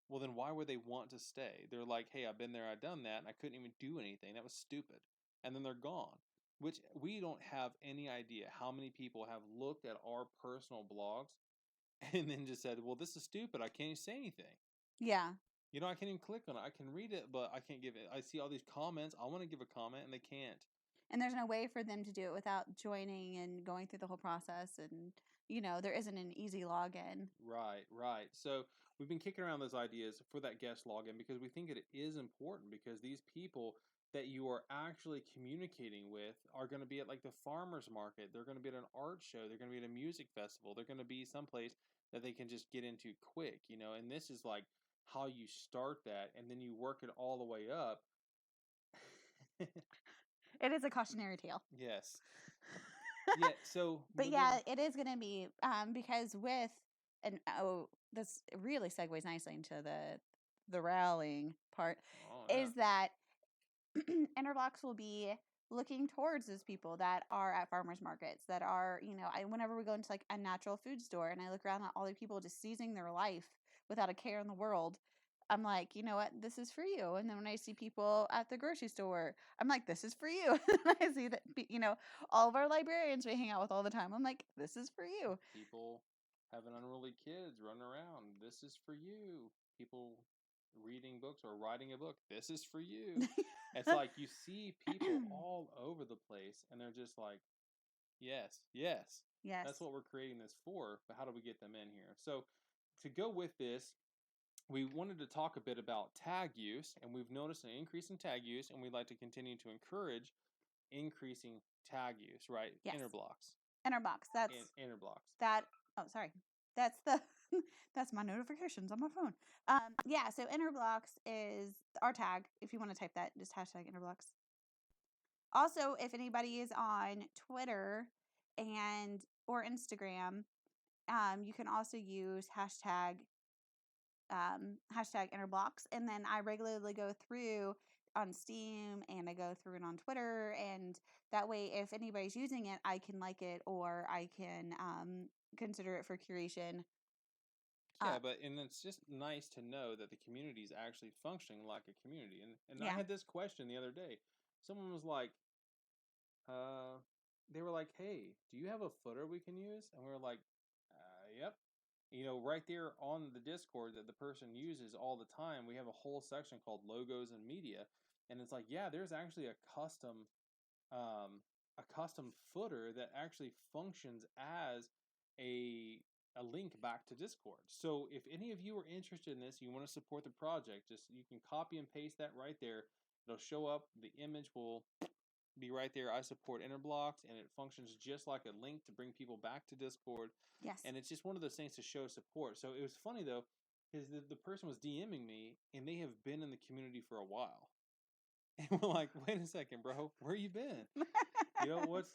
well, then why would they want to stay? They're like, hey, I've been there, I've done that, and I couldn't even do anything. That was stupid. And then they're gone. Which we don't have any idea how many people have looked at our personal blogs and then just said, well, this is stupid. I can't even say anything. Yeah. I can't even click on it. I can read it, but I can't give it. I see all these comments. I want to give a comment, and they can't. And there's no way for them to do it without joining and going through the whole process. And, there isn't an easy login. Right. So we've been kicking around those ideas for that guest login because we think it is important, because these people that you are actually communicating with are going to be at like the farmers market. They're going to be at an art show. They're going to be at a music festival. They're going to be someplace that they can just get into quick, and this is like how you start that, and then you work it all the way up. It is a cautionary tale. Yes. Yeah, so But yeah, it is going to be because with this really segues nicely into the rallying part, is that Interblocks will be looking towards those people that are at farmers markets, that are, whenever we go into like a natural food store and I look around at all the people just seizing their life without a care in the world, I'm like, you know what, this is for you. And then when I see people at the grocery store, I'm like, this is for you. And I see that, all of our librarians we hang out with all the time, I'm like, this is for you. People having unruly kids running around, this is for you. People reading books or writing a book, this is for you. It's like you see people all over the place, and they're just like, yes. That's what we're creating this for, but how do we get them in here? So to go with this, we wanted to talk a bit about tag use, and we've noticed an increase in tag use, and we'd like to continue to encourage increasing tag use, right? Yes. Interblocks. Interblocks. That's Interblocks. That. Oh, sorry. That's that's my notifications on my phone. Yeah. So Interblocks is our tag. If you want to type that, just hashtag Interblocks. Also, if anybody is on Twitter or Instagram, you can also use hashtag Interblocks, and then I regularly go through on Steam and I go through it on Twitter, and that way if anybody's using it, I can like it, or I can consider it for curation. Yeah, and it's just nice to know that the community is actually functioning like a community. And Yeah. I had this question the other day. Someone was like, they were like, hey, do you have a footer we can use? And we were like, yep. Right there on the Discord that the person uses all the time, we have a whole section called logos and media. And it's like, yeah, there's actually a custom footer that actually functions as a link back to Discord. So if any of you are interested in this, you want to support the project, just you can copy and paste that right there. It'll show up. The image will be right there. I support Interblocks, and it functions just like a link to bring people back to Discord. Yes. And it's just one of those things to show support. So it was funny though, because the person was DMing me, and they have been in the community for a while. And we're like, wait a second, bro, where you been? What's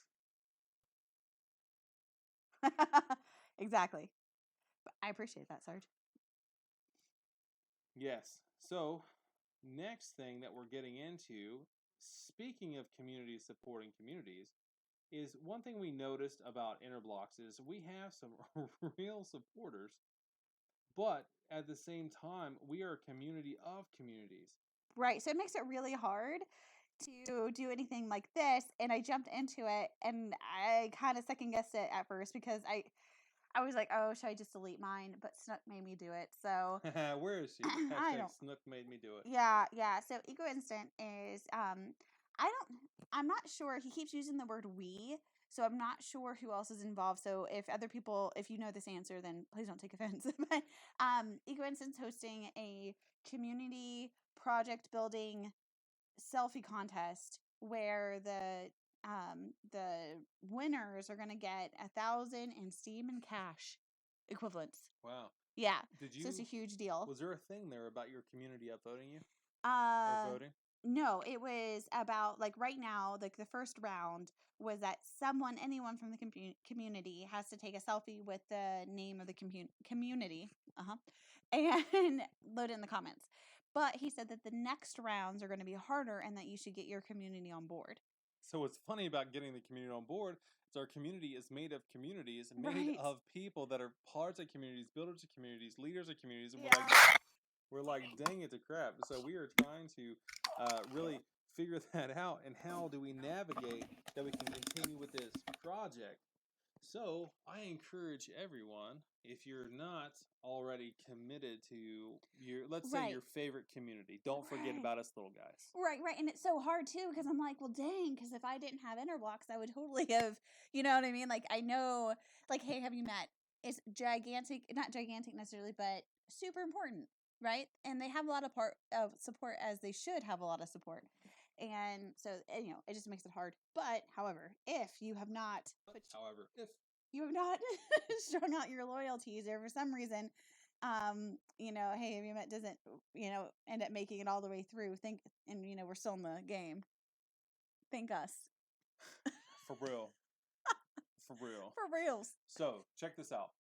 Exactly. But I appreciate that, Sarge. Yes. So, next thing that we're getting into, speaking of communities supporting communities, is one thing we noticed about Interblocks is we have some real supporters, but at the same time, we are a community of communities. Right. So it makes it really hard to do anything like this, and I jumped into it, and I kind of second guessed it at first because I was like, oh, should I just delete mine? But Snook made me do it. So where is she? I don't. Snook made me do it. Yeah. So Ego Instant is I'm not sure. He keeps using the word we, so I'm not sure who else is involved. So if other people, if you know this answer, then please don't take offense. But Ego Instant's hosting a community project building selfie contest where the winners are going to get 1,000 in Steam and cash equivalents. Wow. Yeah. Did you? So it's a huge deal. Was there a thing there about your community upvoting you? Or voting? No, it was about like right now, like the first round was that anyone from the community has to take a selfie with the name of the community, and load it in the comments. But he said that the next rounds are going to be harder and that you should get your community on board. So what's funny about getting the community on board is our community is made of communities, made Right. of people that are parts of communities, builders of communities, leaders of communities. And we're like, dang it to crap. So we are trying to really figure that out. And how do we navigate that we can continue with this project? So I encourage everyone, if you're not already committed to your, let's say your favorite community, don't forget about us little guys. Right. And it's so hard too, because I'm like, well, dang, because if I didn't have Interblocks, I would totally have, you know what I mean? Like, I know, like, hey, have you met? It's gigantic, not gigantic necessarily, but super important, right? And they have a lot of part of support, as they should have a lot of support. And so, you know, it just makes it hard. But however, if you have not, If you have not strung out your loyalties, or for some reason, you know, hey, have you met doesn't, you know, end up making it all the way through, think, and you know, we're still in the game. Thank us. For real. For real. For reals. So check this out.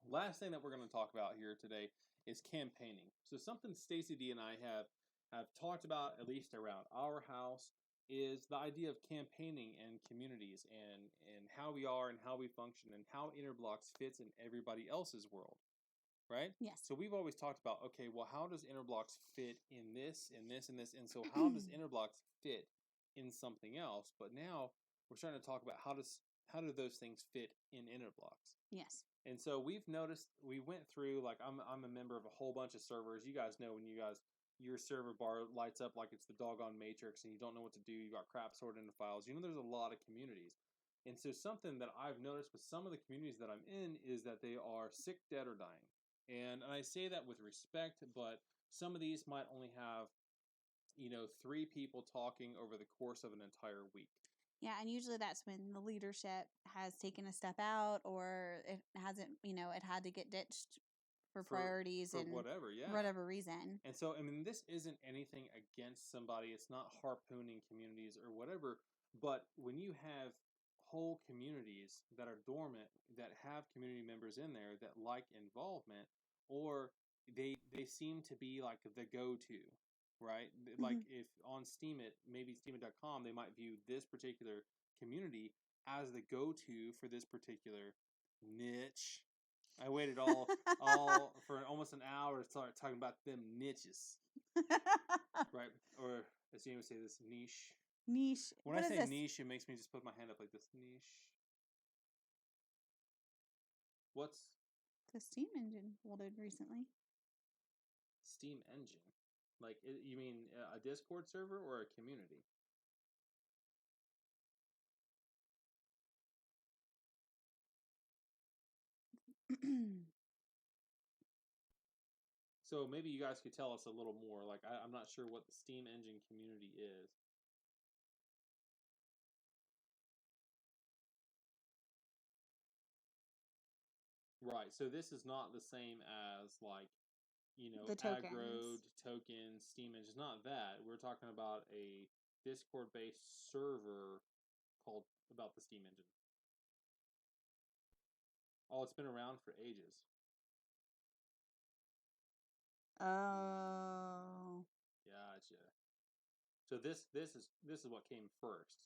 Last thing that we're going to talk about here today is campaigning. So something Stacey D and I have talked about, at least around our house, is the idea of campaigning and communities, and how we are and how we function and how Interblocks fits in everybody else's world, right? Yes. So we've always talked about, okay, well, how does Interblocks fit in this and this and this, and so how does Interblocks fit in something else? But now we're starting to talk about how do those things fit in Interblocks. Yes. And so we've noticed, we went through, like, I'm a member of a whole bunch of servers. You guys know when your server bar lights up like it's the doggone Matrix and you don't know what to do, you got crap sorted into files. You know, there's a lot of communities. And so something that I've noticed with some of the communities that I'm in is that they are sick, dead, or dying. And I say that with respect, but some of these might only have, 3 people talking over the course of an entire week. Yeah, and usually that's when the leadership has taken a step out, or it hasn't, you know, it had to get ditched for priorities for and whatever reason. And so, I mean, this isn't anything against somebody. It's not harpooning communities or whatever. But when you have whole communities that are dormant, that have community members in there that like involvement, or they seem to be like the go-to, right? Like if on Steemit, maybe Steemit.com, they might view this particular community as the go-to for this particular niche. I waited all for almost an hour to start talking about them niches, right? Or as you would say, this niche. Niche. When What I is say this? niche, it makes me just put my hand up like this. Niche. What's The steam engine folded recently. Steam Engine? Like, you mean a Discord server or a community? So maybe you guys could tell us a little more. Like, I'm not sure what the Steam Engine community is. Right. So this is not the same as, like, The aggro tokens. tokens, Steam Engine. It's not that. We're talking about a Discord-based server called about the Steam Engine. Oh, it's been around for ages. Oh. Gotcha. So this is what came first.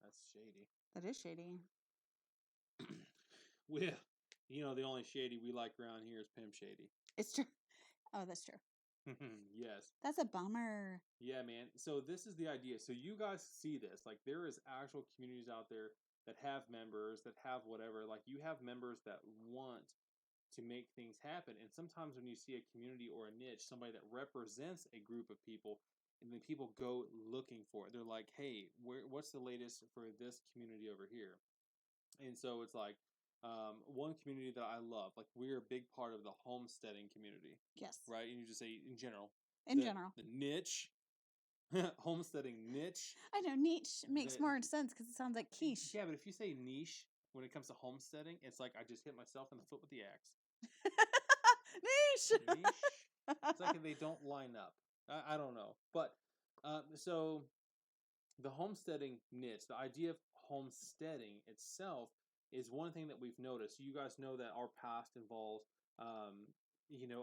That's shady. That is shady. Well, the only shady we like around here is Pimp Shady. It's true. Oh, that's true. Yes. That's a bummer. Yeah, man. So this is the idea. So you guys see this. Like, there is actual communities out there that have members, that have whatever. Like, you have members that want to make things happen. And sometimes when you see a community or a niche, somebody that represents a group of people, and then people go looking for it. They're like, hey, what's the latest for this community over here? And so it's like, one community that I love, like, we're a big part of the homesteading community. Yes. Right? And you just say in general. General. The niche. Homesteading niche. I know niche makes more sense because it sounds like quiche. Yeah, but if you say niche when it comes to homesteading, it's like I just hit myself in the foot with the axe. Niche. It's like they don't line up. I don't know, but so the homesteading niche, the idea of homesteading itself, is one thing that we've noticed. You guys know that our past involves,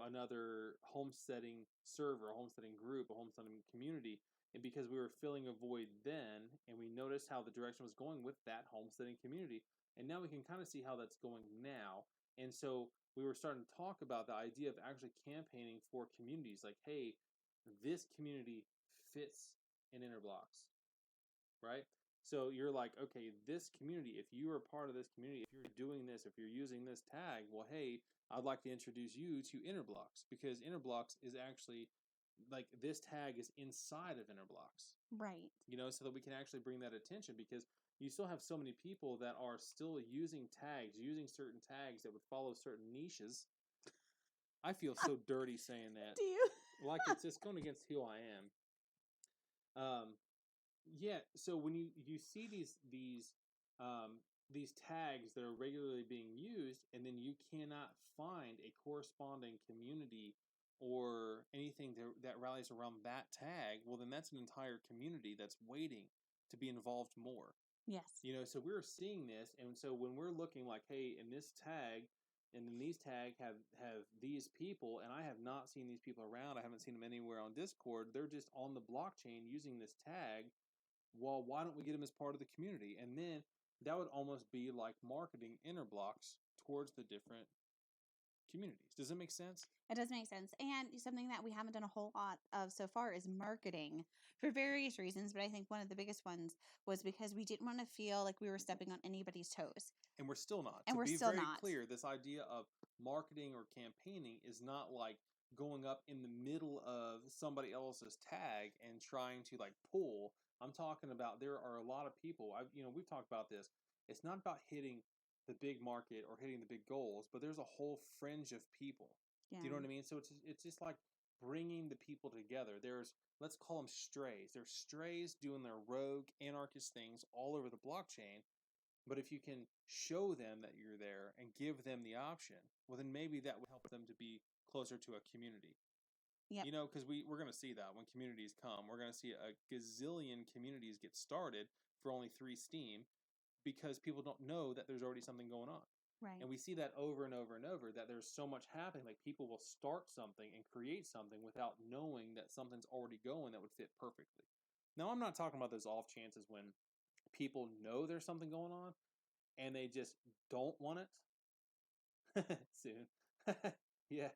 another homesteading server, a homesteading group, a homesteading community. And because we were filling a void then, and we noticed how the direction was going with that homesteading community, and now we can kind of see how that's going now. And so we were starting to talk about the idea of actually campaigning for communities. Like, hey, this community fits in inner blocks, right? So you're like, okay, this community, if you are part of this community, if you're doing this, if you're using this tag, well, hey, I'd like to introduce you to inner blocks, because inner blocks is actually like this tag is inside of inner blocks, Right. so that we can actually bring that attention, because you still have so many people that are still using tags, using certain tags that would follow certain niches. I feel so dirty saying that. Do you? Like it's just going against who I am. Yeah. So when you see these tags that are regularly being used, and then you cannot find a corresponding community or anything that rallies around that tag, well, then that's an entire community that's waiting to be involved more. Yes. So we're seeing this, and so when we're looking like, hey, in this tag, and then these tag have these people, and I have not seen these people around. I haven't seen them anywhere on Discord. They're just on the blockchain using this tag. Well, why don't we get them as part of the community? And then that would almost be like marketing inner blocks towards the different communities. Does it make sense? It does make sense. And something that we haven't done a whole lot of so far is marketing for various reasons. But I think one of the biggest ones was because we didn't want to feel like we were stepping on anybody's toes. And we're still not. And To we're be still very not. clear, this idea of marketing or campaigning is not like going up in the middle of somebody else's tag and trying to like pull. I'm talking about there are a lot of people. We've talked about this. It's not about hitting the big market or hitting the big goals, but there's a whole fringe of people. Yeah. Do you know what I mean? So it's just like bringing the people together. There's, let's call them strays. There's strays doing their rogue anarchist things all over the blockchain. But if you can show them that you're there and give them the option, well, then maybe that would help them to be closer to a community. Yep. Because we're going to see that when communities come. We're going to see a gazillion communities get started for only 3 Steam, because people don't know that there's already something going on. Right. And we see that over and over and over, that there's so much happening. Like people will start something and create something without knowing that something's already going that would fit perfectly. Now, I'm not talking about those off chances when people know there's something going on and they just don't want it soon. Yeah.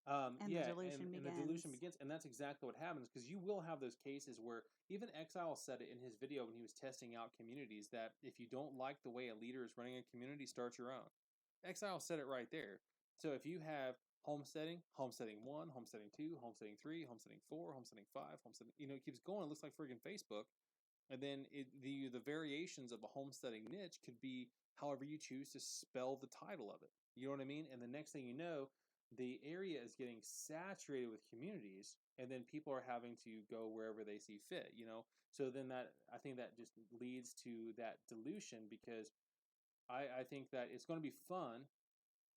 And Yeah, the delusion and the delusion begins. begins, and that's exactly what happens, because you will have those cases where even Exile said it in his video when he was testing out communities, that if you don't like the way a leader is running a community, start your own. Exile said it right there. So if you have homesteading 1, homesteading 2, homesteading 3, homesteading 4, homesteading 5, homesteading, it keeps going. It looks like friggin' Facebook. And then the variations of a homesteading niche could be however you choose to spell the title of it. You know what I mean? And the next thing you know, the area is getting saturated with communities, and then people are having to go wherever they see fit. So then I think that just leads to that dilution, because I think that it's going to be fun,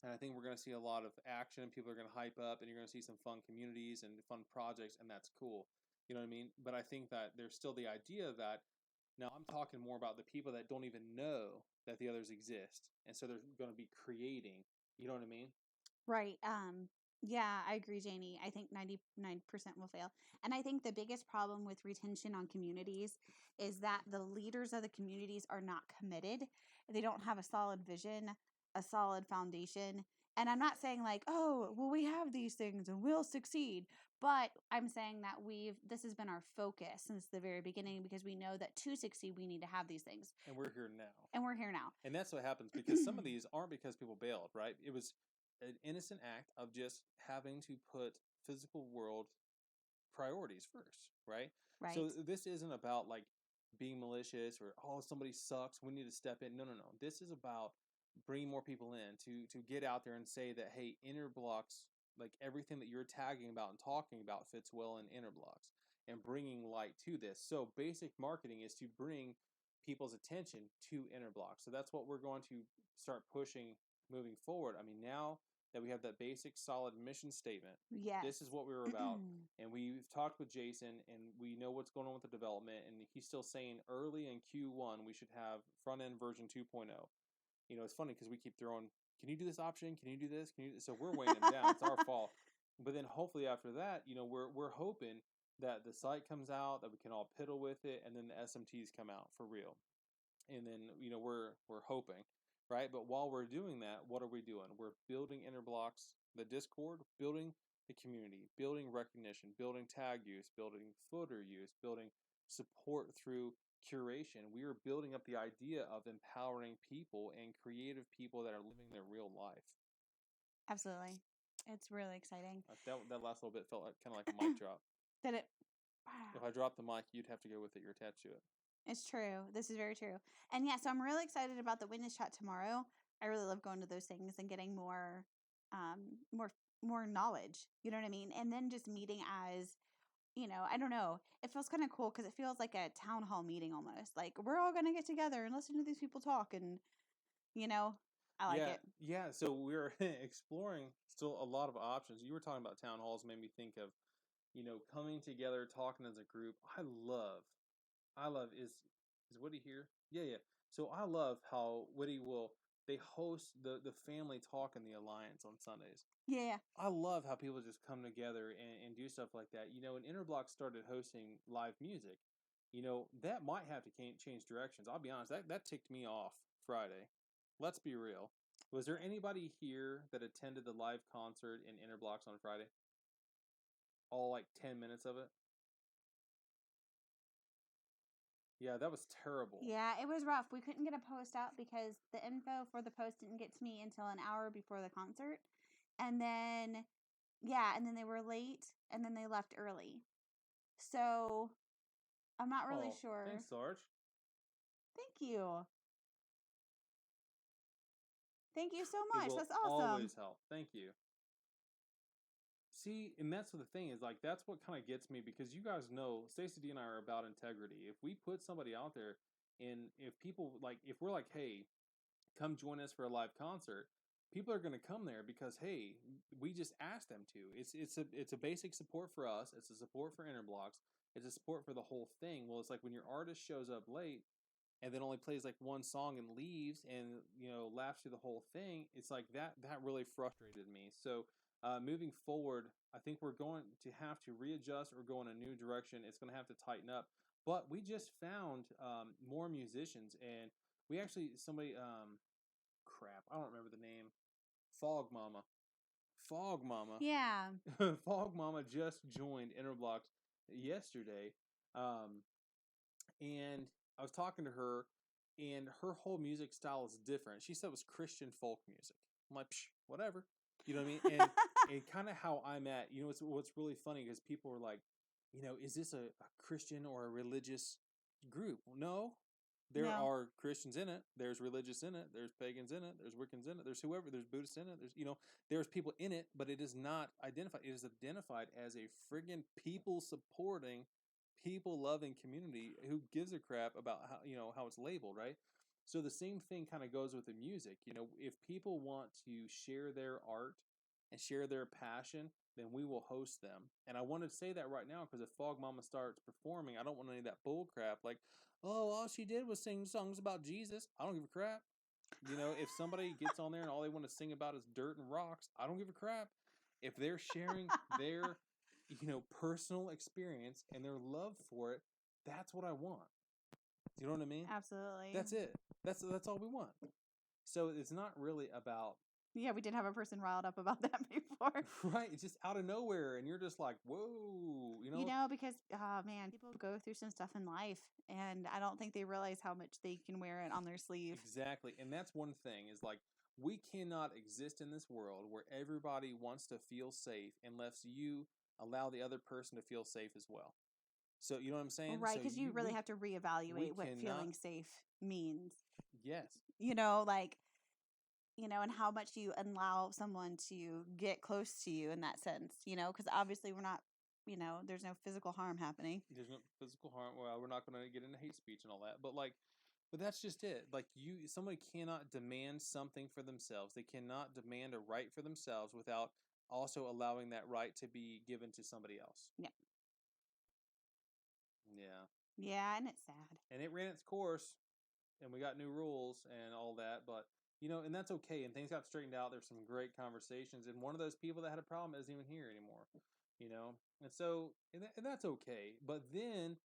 and I think we're going to see a lot of action. People are going to hype up, and you're going to see some fun communities and fun projects, and that's cool. You know what I mean? But I think that there's still the idea that, now I'm talking more about the people that don't even know that the others exist, and so they're going to be creating. You know what I mean? Right. Yeah, I agree, Janie. I think 99% will fail. And I think the biggest problem with retention on communities is that the leaders of the communities are not committed. They don't have a solid vision, a solid foundation. And I'm not saying like, oh, well, we have these things and we'll succeed. But I'm saying that this has been our focus since the very beginning, because we know that to succeed, we need to have these things. And we're here now. And we're here now. And that's what happens, because some of these aren't because people bailed, right? It was an innocent act of just having to put physical world priorities first, right? Right. So this isn't about like being malicious or, oh, somebody sucks, we need to step in. No. This is about bringing more people in to get out there and say that, hey, inner blocks, like everything that you're tagging about and talking about fits well in inner blocks, and bringing light to this. So basic marketing is to bring people's attention to inner blocks. So that's what we're going to start pushing moving forward. I mean, now that we have that basic solid mission statement, Yes. this is what we were about. And we've talked with Jason, and we know what's going on with the development, and he's still saying early in Q1 we should have front end version 2.0. It's funny because we keep throwing, can you do this option? Can you do this? Can you? So we're weighing him down. It's our fault. But then hopefully after that, we're hoping that the site comes out, that we can all piddle with it, and then the SMTs come out for real. And then we're hoping, right? But while we're doing that, what are we doing? We're building inner blocks, the Discord, building the community, building recognition, building tag use, building footer use, building support through curation. We are building up the idea of empowering people and creative people that are living their real life. Absolutely. It's really exciting. That last little bit felt like, kind of like a mic drop. Did it? If I dropped the mic, you'd have to go with it. You're attached to it. It's true. This is very true. And yeah, so I'm really excited about the witness chat tomorrow. I really love going to those things and getting more more knowledge. You know what I mean? And then just meeting as, I don't know. It feels kind of cool because it feels like a town hall meeting almost. Like we're all going to get together and listen to these people talk and I like it. Yeah. So we're exploring still a lot of options. You were talking about town halls, made me think of, coming together, talking as a group. I love is Woody here? Yeah. So I love how Woody they host the family talk in the Alliance on Sundays. Yeah. I love how people just come together and do stuff like that. And Interblock started hosting live music. That might have to change directions. I'll be honest, that ticked me off Friday. Let's be real. Was there anybody here that attended the live concert in Interblocks on Friday? All like 10 minutes of it? Yeah, that was terrible. Yeah, it was rough. We couldn't get a post out because the info for the post didn't get to me until an hour before the concert. And then, and then they were late and then they left early. So I'm not really sure. Thanks, Sarge. Thank you. Thank you so much. It will That's awesome. always help. Thank you. See, and that's the thing is like that's what kind of gets me because you guys know Stacey D and I are about integrity. If we put somebody out there, and if people if we're like, hey, come join us for a live concert, people are going to come there because hey, we just asked them to. It's a basic support for us. It's a support for Interblocks. It's a support for the whole thing. Well, it's like when your artist shows up late and then only plays like one song and leaves and laughs through the whole thing. It's like that really frustrated me. So moving forward, I think we're going to have to readjust or go in a new direction. It's going to have to tighten up. But we just found more musicians, and we actually somebody crap, I don't remember the name. Fog Mama. Yeah. Fog Mama just joined Interblocks yesterday. And I was talking to her, and her whole music style is different. She said it was Christian folk music. I'm like, whatever. You know what I mean? And kind of how I'm at. What's really funny is people were like, is this a Christian or a religious group? No. There are Christians in it. There's religious in it. There's pagans in it. There's Wiccans in it. There's whoever. There's Buddhists in it. There's people in it, but it is not identified. It is identified as a friggin' people supporting, people loving community who gives a crap about how it's labeled, right? So the same thing kind of goes with the music. If people want to share their art and share their passion, then we will host them. And I wanted to say that right now because if Fog Mama starts performing, I don't want any of that bull crap. Like, oh, all she did was sing songs about Jesus. I don't give a crap. If somebody gets on there and all they want to sing about is dirt and rocks, I don't give a crap. If they're sharing their, personal experience and their love for it, that's what I want. You know what I mean? Absolutely. That's it. That's all we want. So it's not really about. Yeah, we did have a person riled up about that before. Right. It's just out of nowhere. And you're just like, whoa. Because, oh man, people go through some stuff in life. And I don't think they realize how much they can wear it on their sleeve. Exactly. And that's one thing is like, we cannot exist in this world where everybody wants to feel safe unless you allow the other person to feel safe as well. So, you know what I'm saying? Right, because you really have to reevaluate what feeling safe means. Yes. And how much you allow someone to get close to you in that sense, because obviously we're not, there's no physical harm happening. There's no physical harm. Well, we're not going to get into hate speech and all that, but that's just it. Like somebody cannot demand something for themselves. They cannot demand a right for themselves without also allowing that right to be given to somebody else. Yeah. Yeah. Yeah, and it's sad. And it ran its course, and we got new rules and all that, but and that's okay. And things got straightened out. There's some great conversations, and one of those people that had a problem isn't even here anymore. And so and that's okay. But then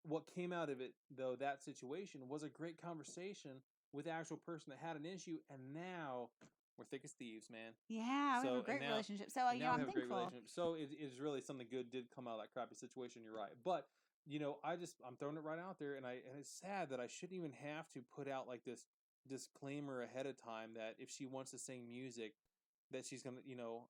what came out of it though, that situation was a great conversation with the actual person that had an issue, and now we're thick as thieves, man. Yeah, we have a great relationship. So now we I'm have thankful. a great relationship. So it is really something good did come out of that crappy situation. You're right, but I'm throwing it right out there, and it's sad that I shouldn't even have to put out like this disclaimer ahead of time that if she wants to sing music, that she's gonna,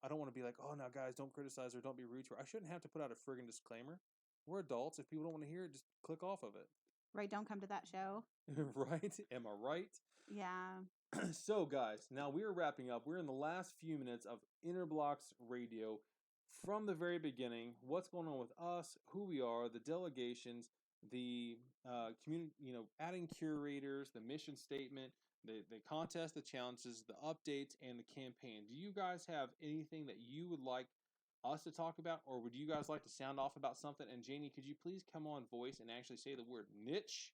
I don't want to be like, oh, now guys, don't criticize her, don't be rude to her. I shouldn't have to put out a friggin' disclaimer. We're adults. If people don't want to hear it, just click off of it. Right? Don't come to that show. Right? Am I right? Yeah. So, guys, now we're wrapping up. We're in the last few minutes of Interblocks Radio. From the very beginning, what's going on with us, who we are, the delegations, the community, adding curators, the mission statement, the contest, the challenges, the updates, and the campaign. Do you guys have anything that you would like us to talk about, or would you guys like to sound off about something? And Janie, could you please come on voice and actually say the word niche?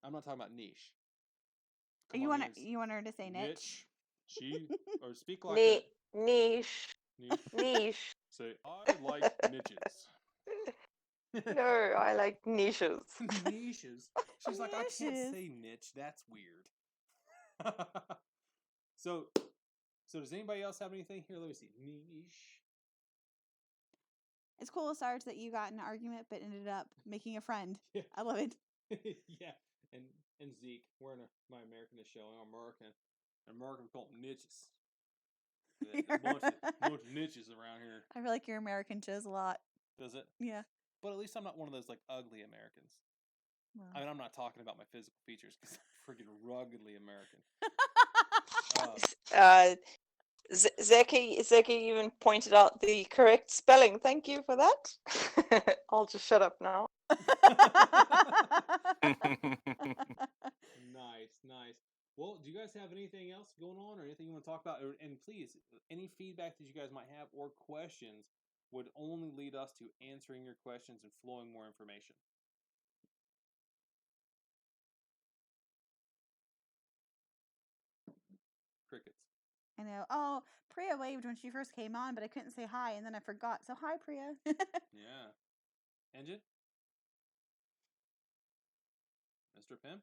I'm not talking about niche. You want her to say niche? Or speak like a niche. Niche. Say, I like niches. No, I like niches. Niches. She's like, I can't say niche. That's weird. So does anybody else have anything here? Let me see. Niche. It's cool, Sarge, that you got in an argument but ended up making a friend. Yeah. I love it. Yeah. And Zeke, we're in my Americanist show. I'm American. American call them niches. A bunch of niches around here. I feel like you're American chiz a lot. Does it? Yeah. But at least I'm not one of those like ugly Americans. Well. I mean, I'm not talking about my physical features because I'm freaking ruggedly American. Zeki even pointed out the correct spelling. Thank you for that. I'll just shut up now. Nice. Well, do you guys have anything else going on or anything you want to talk about? And please, any feedback that you guys might have or questions would only lead us to answering your questions and flowing more information. Crickets. I know. Oh, Priya waved when she first came on, but I couldn't say hi, and then I forgot. So hi, Priya. Yeah. Engine? Mr. Pimp?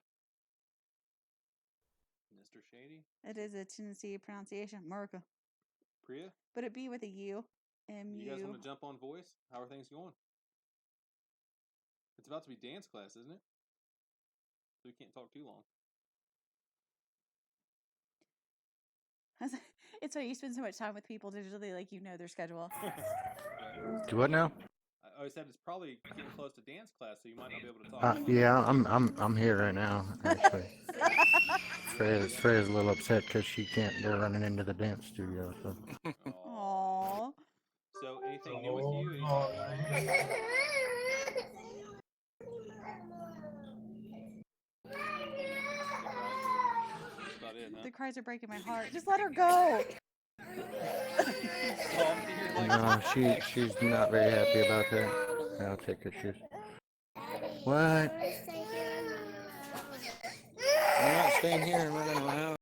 Mr. Shady? It is a Tennessee pronunciation, America. Priya? But it be with a U. M-U. You guys want to jump on voice? How are things going? It's about to be dance class, isn't it? So we can't talk too long. It's funny, you spend so much time with people digitally, like you know their schedule. Do what now? I said it's probably getting close to dance class, so you might not be able to talk. Yeah, I'm here right now, actually. Freya's a little upset because she can't go running into the dance studio. So. Aww. So anything new with you? The cries are breaking my heart. Just let her go. No, she's not very happy about that. I'll take her shoes. What? I'm not staying here and running around.